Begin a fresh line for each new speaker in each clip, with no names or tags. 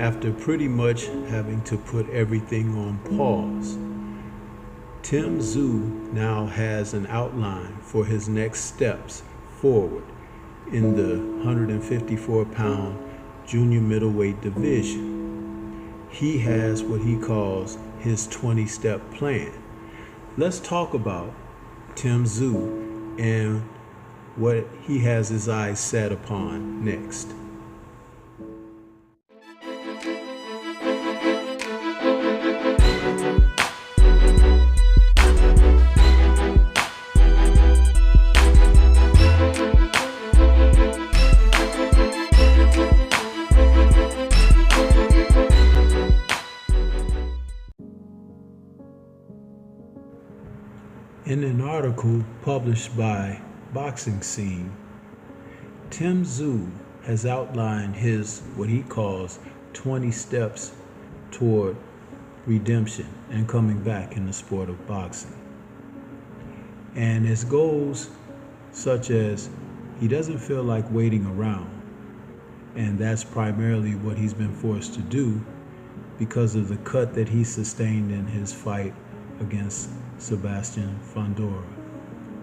After pretty much having to put everything on pause, Tszyu now has an outline for his next steps forward in the 154-pound junior middleweight division. He has what he calls his 20-step plan. Let's talk about Tszyu and what he has his eyes set upon next. In an article published by Boxing Scene, Tszyu has outlined his what he calls 20 steps toward redemption and coming back in the sport of boxing. And his goals such as he doesn't feel like waiting around, and that's primarily what he's been forced to do because of the cut that he sustained in his fight against Sebastian Fundora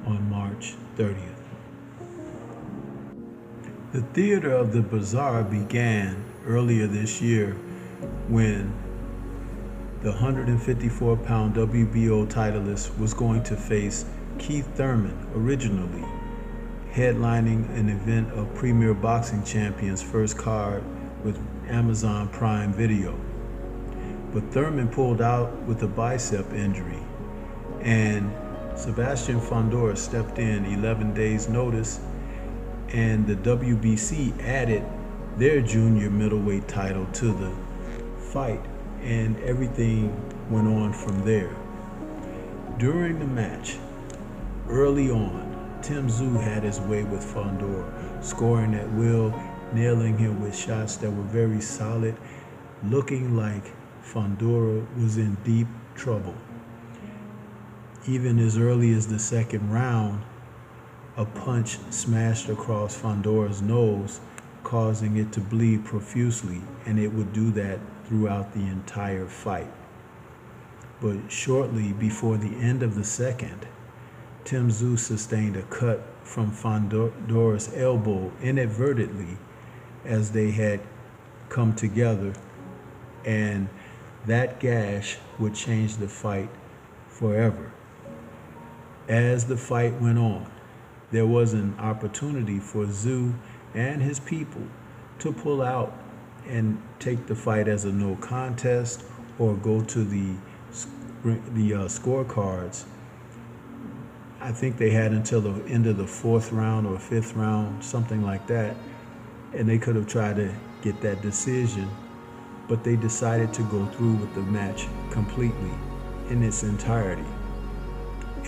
on March 30th. The theater of the bazaar began earlier this year when the 154-pound WBO titleist was going to face Keith Thurman, originally headlining an event of Premier Boxing Champions first card with Amazon Prime Video. But Thurman pulled out with a bicep injury, and Sebastian Fundora stepped in 11 days notice, and the WBC added their junior middleweight title to the fight, and everything went on from there. During the match, early on, Tszyu had his way with Fundora, scoring at will, nailing him with shots that were very solid, looking like Fundora was in deep trouble. Even as early as the second round, a punch smashed across Fundora's nose, causing it to bleed profusely, and it would do that throughout the entire fight. But shortly before the end of the second, Tszyu sustained a cut from Fundora's elbow inadvertently as they had come together, and that gash would change the fight forever. As the fight went on, there was an opportunity for Tszyu and his people to pull out and take the fight as a no contest or go to the scorecards. I think they had until the end of the fourth round or fifth round, something like that, and they could have tried to get that decision, but they decided to go through with the match completely in its entirety.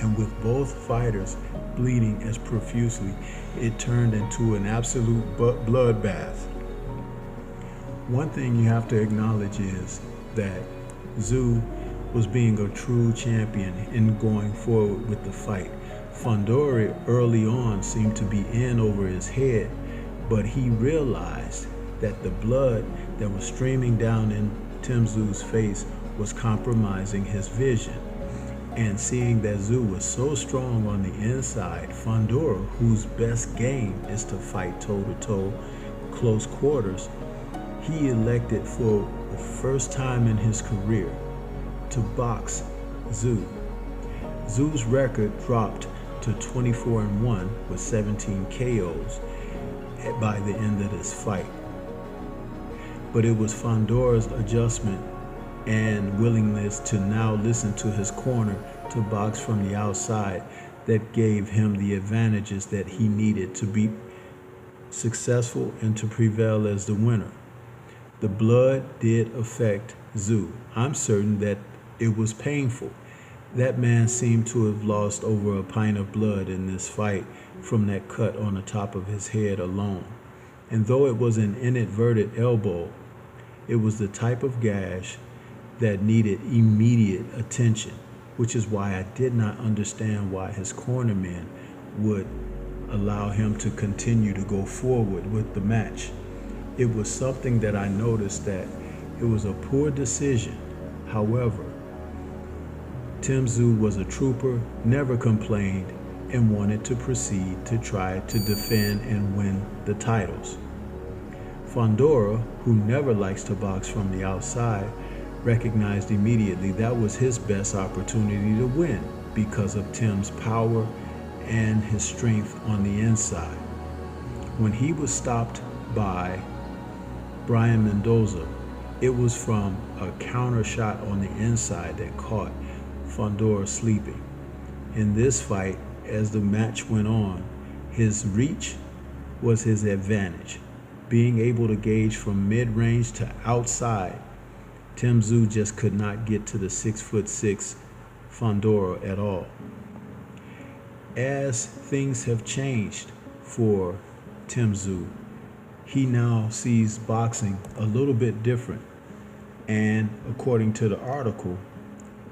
And with both fighters bleeding as profusely, it turned into an absolute bloodbath. One thing you have to acknowledge is that Tszyu was being a true champion in going forward with the fight. Fundora early on seemed to be in over his head, but he realized that the blood that was streaming down in Tszyu's face was compromising his vision. And seeing that Tszyu was so strong on the inside, Fundora, whose best game is to fight toe-to-toe, close quarters, he elected for the first time in his career to box Tszyu. Tszyu's record dropped to 24-1 with 17 KOs by the end of this fight. But it was Fundora's adjustment and willingness to now listen to his corner to box from the outside that gave him the advantages that he needed to be successful and to prevail as the winner. The blood did affect Tszyu. I'm certain that it was painful. That man seemed to have lost over a pint of blood in this fight from that cut on the top of his head alone. And though it was an inadvertent elbow, it was the type of gash that needed immediate attention, which is why I did not understand why his cornermen would allow him to continue to go forward with the match. It was something that I noticed, that It was a poor decision. However, Tszyu was a trooper, never complained, and wanted to proceed to try to defend and win the titles. Fondora, who never likes to box from the outside, recognized immediately that was his best opportunity to win because of Tim's power and his strength on the inside. When he was stopped by Brian Mendoza, it was from a counter shot on the inside that caught Fondora sleeping. In this fight, as the match went on, his reach was his advantage. Being able to gauge from mid-range to outside, Tszyu just could not get to the 6'6" Fondora at all. As things have changed for Tszyu, he now sees boxing a little bit different. And according to the article,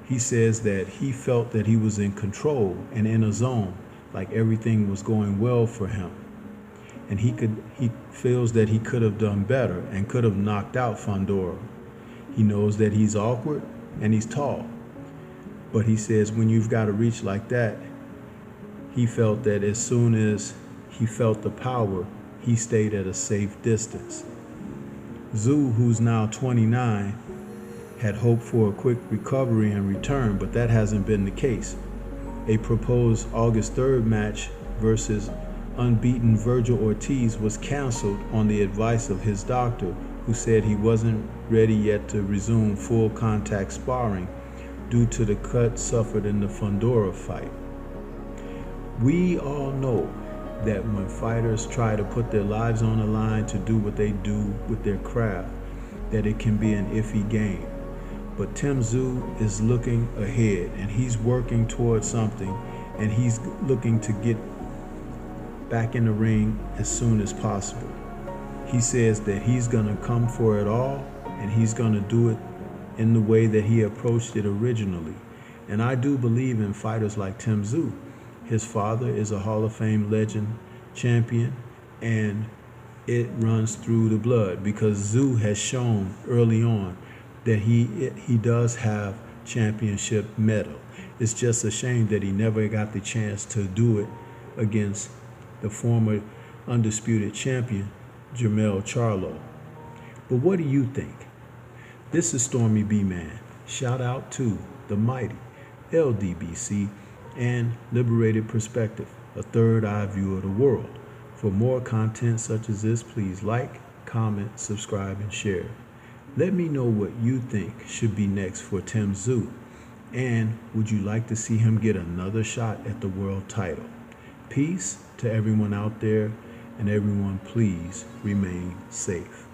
he says that he felt that he was in control and in a zone, like everything was going well for him. And he feels that he could have done better and could have knocked out Fondora. He knows that he's awkward and he's tall. But he says when you've got a reach like that, he felt that as soon as he felt the power, he stayed at a safe distance. Tszyu, who's now 29, had hoped for a quick recovery and return, but that hasn't been the case. A proposed August 3rd match versus unbeaten Virgil Ortiz was canceled on the advice of his doctor, who said he wasn't ready yet to resume full contact sparring due to the cut suffered in the Fondora fight. We all know that when fighters try to put their lives on the line to do what they do with their craft, that it can be an iffy game. But Tszyu is looking ahead and he's working towards something, and he's looking to get back in the ring as soon as possible. He says that he's gonna come for it all, and he's gonna do it in the way that he approached it originally. And I do believe in fighters like Tszyu. His father is a Hall of Fame legend champion, and it runs through the blood because Tszyu has shown early on that he does have championship mettle. It's just a shame that he never got the chance to do it against the former undisputed champion, Jermell Charlo. But what do you think? This is Stormy B-Man. Shout out to the mighty LDBC and Liberated Perspective, a third eye view of the world. For more content such as this, please like, comment, subscribe, and share. Let me know what you think should be next for Tszyu, and would you like to see him get another shot at the world title? Peace to everyone out there, and everyone please remain safe.